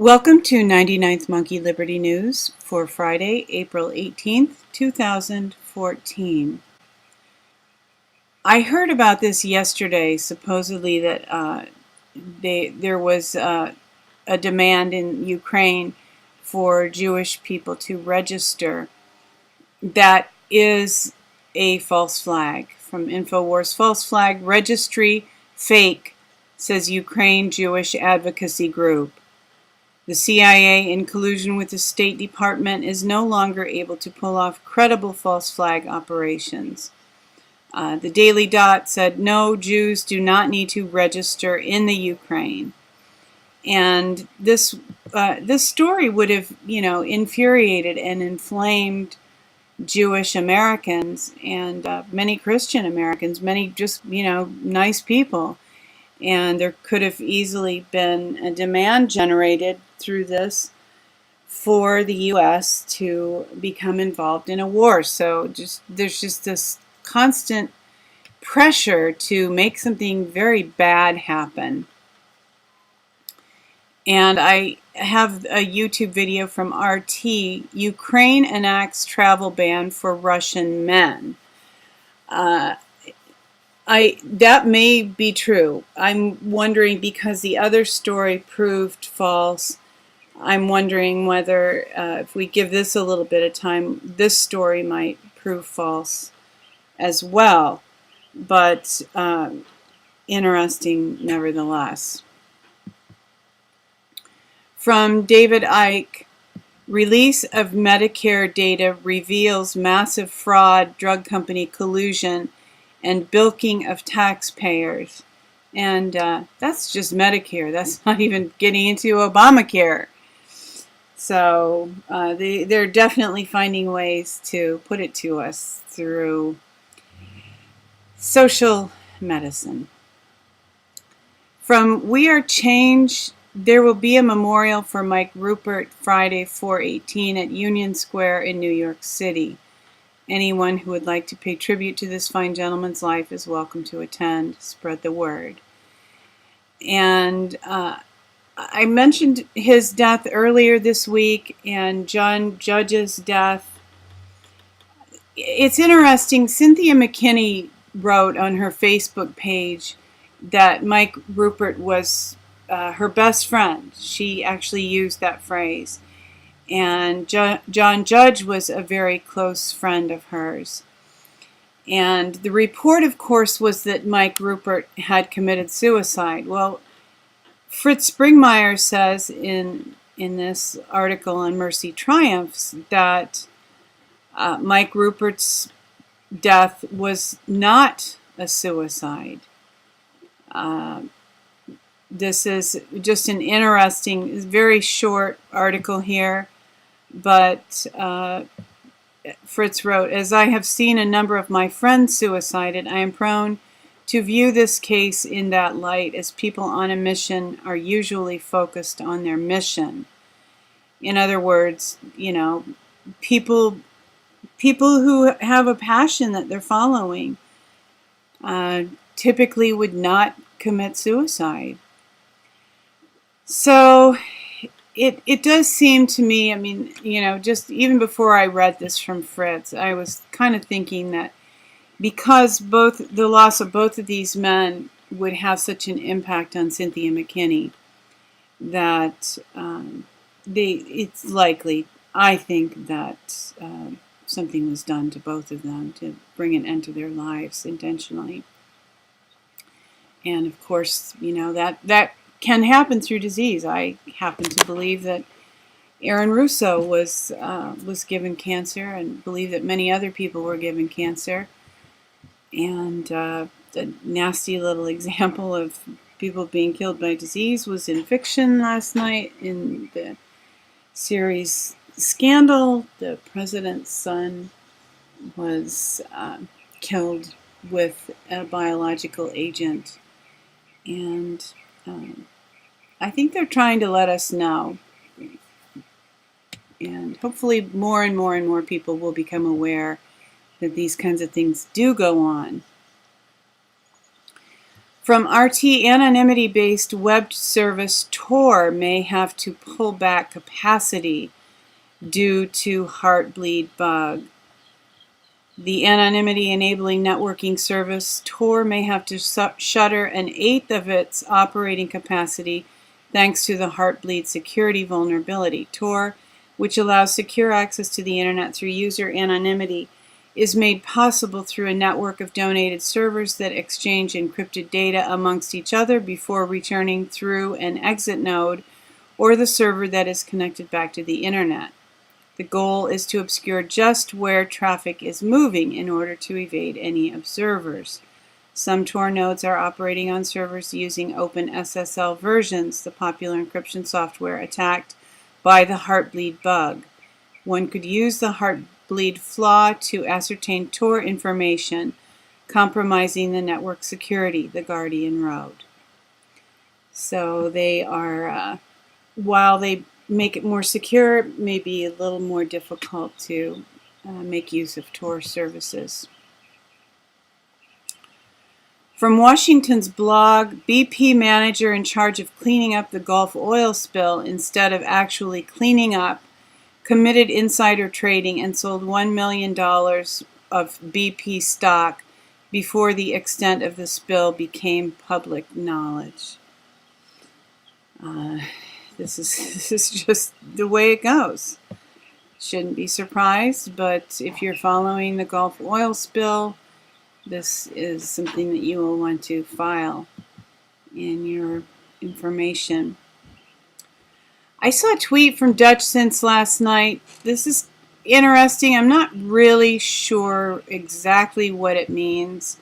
Welcome to 99th Monkey Liberty News for Friday, April 18th, 2014. I heard about this yesterday, supposedly that there was a demand in Ukraine for Jewish people to register. That is a false flag. From InfoWars, false flag, registry, fake, says Ukraine Jewish Advocacy Group. The CIA, in collusion with the State Department, is no longer able to pull off credible false flag operations. The Daily Dot said, no, Jews do not need to register in the Ukraine. And this story would have, infuriated and inflamed Jewish Americans and many Christian Americans, many just, nice people. And there could have easily been a demand generated through this for the U.S. to become involved in a war. So there's just this constant pressure to make something very bad happen. And I have a YouTube video from RT, Ukraine enacts travel ban for Russian men. That may be true. I'm wondering, because the other story proved false, I'm wondering whether if we give this a little bit of time, this story might prove false as well. But interesting nevertheless. From David Icke, release of Medicare data reveals massive fraud, drug company collusion, and bilking of taxpayers. And that's just Medicare. That's not even getting into Obamacare. So they're definitely finding ways to put it to us through social medicine. From We Are Change, there will be a memorial for Mike Ruppert Friday, 4/18 at Union Square in New York City. Anyone who would like to pay tribute to this fine gentleman's life is welcome to attend. Spread the word. And I mentioned his death earlier this week, and John Judge's death. It's interesting. Cynthia McKinney wrote on her Facebook page that Mike Ruppert was her best friend. She actually used that phrase. And John Judge was a very close friend of hers. And the report, of course, was that Mike Ruppert had committed suicide. Well, Fritz Springmeier says in this article on Mercy Triumphs that Mike Ruppert's death was not a suicide. This is just an interesting, very short article here. But Fritz wrote, as I have seen a number of my friends suicided, I am prone to view this case in that light, as people on a mission are usually focused on their mission. In other words, people who have a passion that they're following typically would not commit suicide. So it does seem to me, just even before I read this from Fritz, I was kind of thinking that because the loss of both of these men would have such an impact on Cynthia McKinney, that it's likely, I think, that something was done to both of them to bring an end to their lives intentionally. And of course, that can happen through disease. I happen to believe that Aaron Russo was given cancer, and believe that many other people were given cancer. And the nasty little example of people being killed by disease was in fiction last night in the series Scandal. The president's son was killed with a biological agent. And I think they're trying to let us know. And hopefully more and more and more people will become aware that these kinds of things do go on. From RT, anonymity-based web service Tor may have to pull back capacity due to Heartbleed bug. The anonymity-enabling networking service Tor may have to shutter an eighth of its operating capacity thanks to the Heartbleed security vulnerability. Tor, which allows secure access to the internet through user anonymity, is made possible through a network of donated servers that exchange encrypted data amongst each other before returning through an exit node or the server that is connected back to the internet. The goal is to obscure just where traffic is moving in order to evade any observers. Some Tor nodes are operating on servers using OpenSSL versions, the popular encryption software attacked by the Heartbleed bug. One could use the Heartbleed flaw to ascertain Tor information, compromising the network security, the Guardian wrote. So they are, while they make it more secure, it may be a little more difficult to make use of Tor services. From Washington's blog, BP manager in charge of cleaning up the Gulf oil spill instead of actually cleaning up committed insider trading and sold $1 million of BP stock before the extent of the spill became public knowledge. This is just the way it goes. Shouldn't be surprised, but if you're following the Gulf oil spill, this is something that you will want to file in your information. I saw a tweet from Dutch Sense last night. This is interesting. I'm not really sure exactly what it means.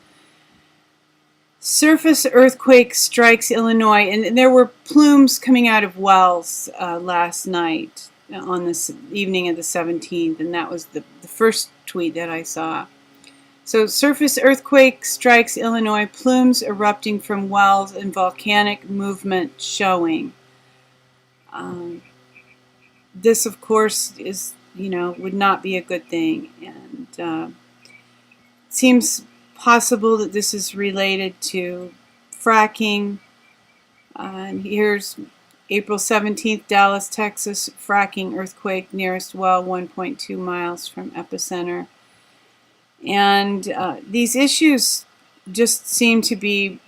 Surface earthquake strikes Illinois, and there were plumes coming out of wells last night on this evening of the 17th, and that was the first tweet that I saw. So, surface earthquake strikes Illinois, plumes erupting from wells and volcanic movement showing. This, of course, is, would not be a good thing, and it seems possible that this is related to fracking. And here's April 17th, Dallas, Texas, fracking earthquake, nearest well 1.2 miles from epicenter. And these issues just seem to be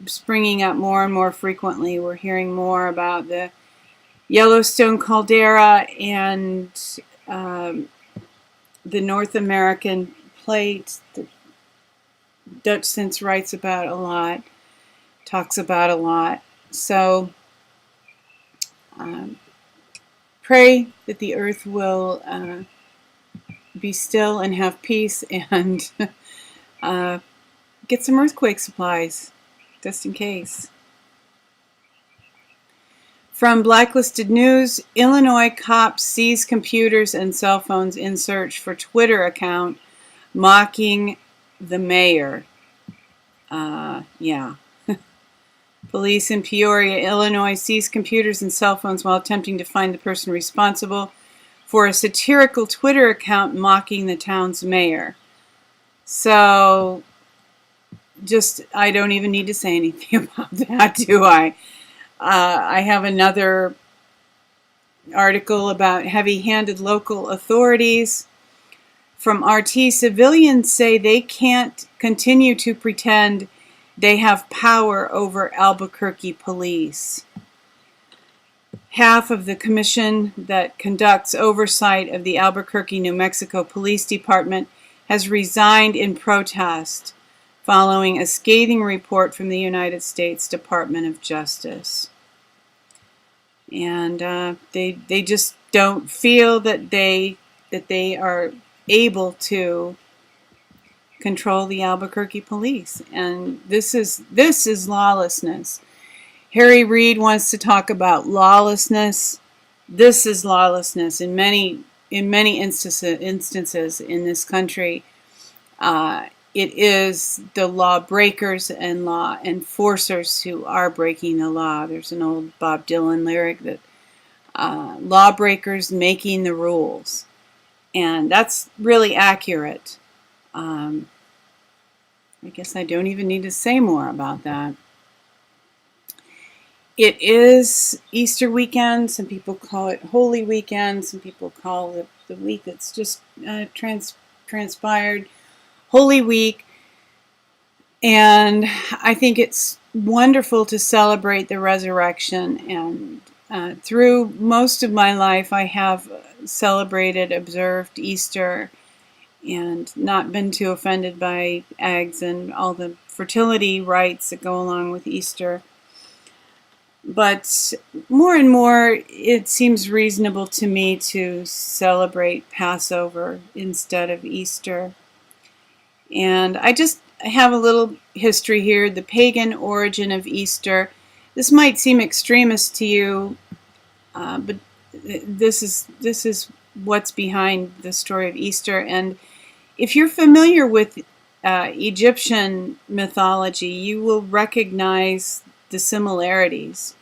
springing up more and more frequently. We're hearing more about the Yellowstone caldera and the North American plate that Dutch Sense writes about a lot, talks about a lot. So pray that the earth will be still and have peace, and get some earthquake supplies just in case. From Blacklisted News, Illinois cops seize computers and cell phones in search for Twitter account mocking the mayor. Police in Peoria, Illinois seize computers and cell phones while attempting to find the person responsible for a satirical Twitter account mocking the town's mayor. So, I don't even need to say anything about that, do I? I have another article about heavy-handed local authorities. From RT, civilians say they can't continue to pretend they have power over Albuquerque police. Half of the commission that conducts oversight of the Albuquerque, New Mexico Police Department has resigned in protest following a scathing report from the United States Department of Justice. And they just don't feel that they are able to control the Albuquerque police, and this is lawlessness. Harry Reid wants to talk about lawlessness. This is lawlessness in many instances in this country. It is the lawbreakers and law enforcers who are breaking the law. There's an old Bob Dylan lyric that lawbreakers making the rules. And that's really accurate. I guess I don't even need to say more about that. It is Easter weekend. Some people call it Holy Weekend. Some people call it the week that's just transpired, Holy Week. And I think it's wonderful to celebrate the resurrection. And through most of my life, I have celebrated, observed Easter, and not been too offended by eggs and all the fertility rites that go along with Easter. But more and more, it seems reasonable to me to celebrate Passover instead of Easter. And I just have a little history here, the pagan origin of Easter. This might seem extremist to you, but this is what's behind the story of Easter. And if you're familiar with Egyptian mythology, you will recognize the similarities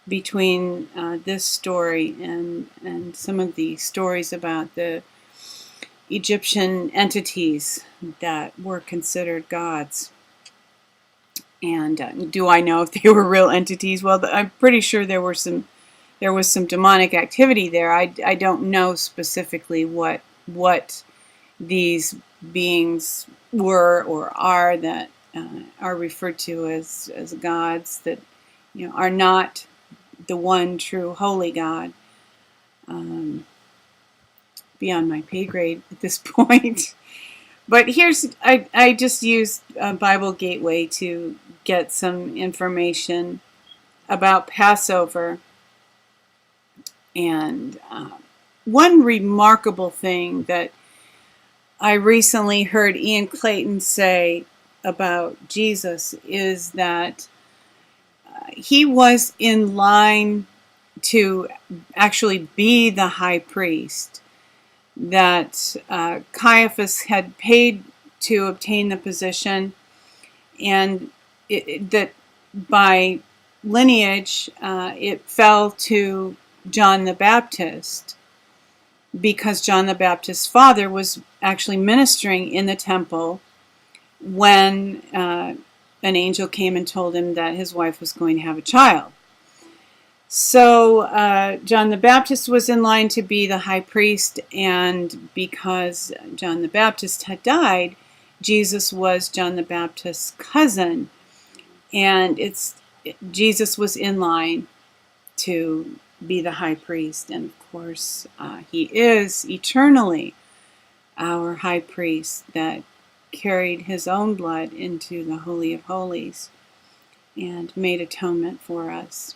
between this story and some of the stories about the Egyptian entities that were considered gods. And do I know if they were real entities? Well, I'm pretty sure there was some demonic activity there. I don't know specifically what these beings were or are that are referred to as gods that are not the one true holy God. Beyond my pay grade at this point. But I just used Bible Gateway to get some information about Passover. And one remarkable thing that I recently heard Ian Clayton say about Jesus is that he was in line to actually be the high priest, that Caiaphas had paid to obtain the position, and that by lineage it fell to John the Baptist, because John the Baptist's father was actually ministering in the temple when an angel came and told him that his wife was going to have a child. So John the Baptist was in line to be the high priest, and because John the Baptist had died, Jesus was John the Baptist's cousin, and Jesus was in line to be the high priest. And of course, he is eternally our high priest that carried his own blood into the Holy of Holies and made atonement for us.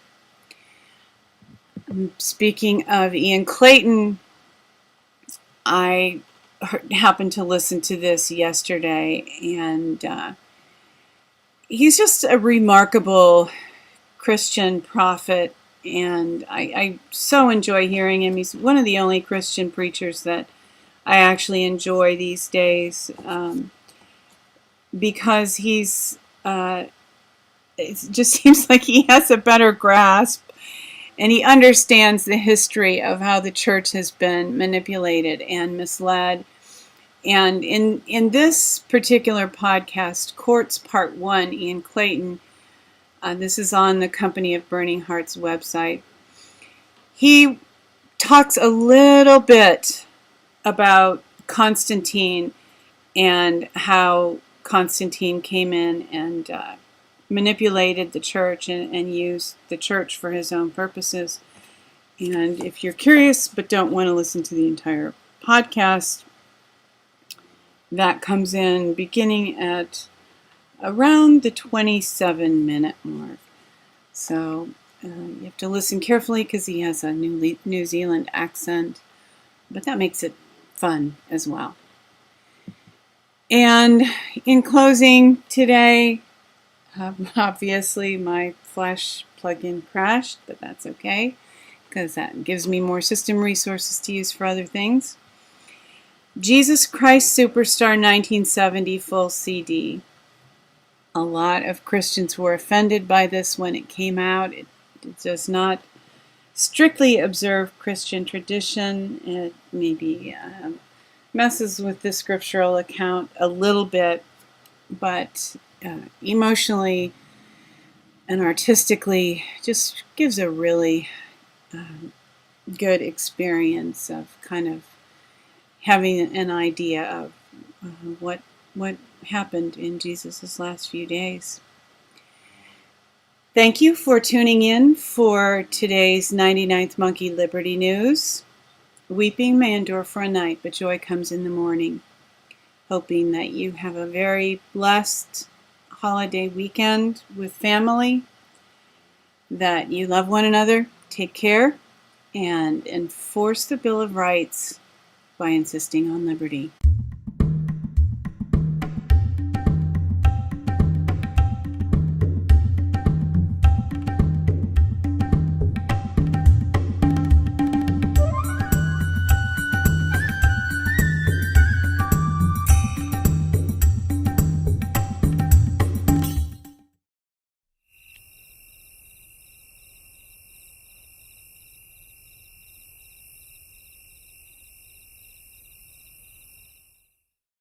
Speaking of Ian Clayton, I happened to listen to this yesterday, and he's just a remarkable Christian prophet, and I so enjoy hearing him. He's one of the only Christian preachers that I actually enjoy these days, because it just seems like he has a better grasp, and he understands the history of how the church has been manipulated and misled. And in this particular podcast, Courts Part 1, Ian Clayton, this is on the Company of Burning Hearts website, he talks a little bit about Constantine and how Constantine came in and manipulated the church and used the church for his own purposes. And if you're curious but don't want to listen to the entire podcast, that comes in beginning at around the 27-minute mark. So you have to listen carefully because he has a New Zealand accent, but that makes it fun as well. And in closing today, obviously my Flash plugin crashed, but that's okay because that gives me more system resources to use for other things. Jesus Christ Superstar 1970 full CD. A lot of Christians were offended by this when it came out. It does not strictly observe Christian tradition. It maybe messes with the scriptural account a little bit, but emotionally and artistically just gives a really good experience of kind of having an idea of what happened in Jesus' last few days. Thank you for tuning in for today's 99th Monkey Liberty News. Weeping may endure for a night, but joy comes in the morning. Hoping that you have a very blessed holiday weekend with family, that you love one another, take care, and enforce the Bill of Rights by insisting on liberty.